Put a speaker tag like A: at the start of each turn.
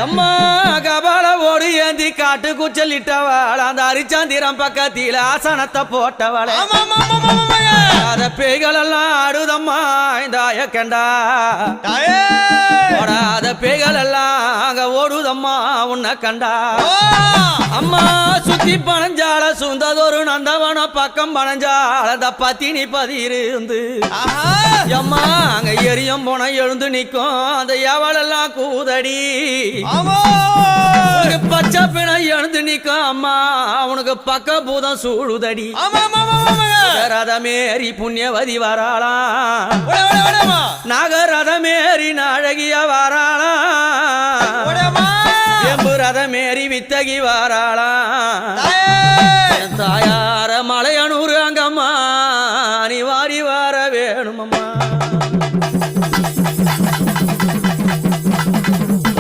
A: அம்மா கபால ஓடு ஏந்தி காட்டு குச்சலிட்டவள் அந்த அரிச்சந்திரம் பக்கத்தில ஆசனத்தை போட்டவள் அத பேய்கள் எல்லாம் ஆடுதம்மா இந்த ஆயக்கண்டா ஓடாத பேய்கள் எல்லாம் அங்க ஓடுதம்மா உன்னை கண்டா அம்மா சுத்தி பனஞ்சால சுந்ததொரு நந்தவன பக்கம் பனஞ்சால அந்த பத்தினி பதியிருந்து அம்மா அங்க எரியும் போன எழுந்து நிக்கும் அந்த எவளெல்லாம் கூதடி பச்சை பிணை எழுந்து நிக்கும் அம்மா அவனுக்கு பக்க பூதம் சூழுதடி ரதமேறி புண்ணியவதி வராளாம் நாகரதமேறி நாழகிய வராளாம் எம்பு ரதமேறி வித்தகி வராளாம் தாயார மலையனூர் அங்கம்மா நீ வாரி வர வேணுமம்மா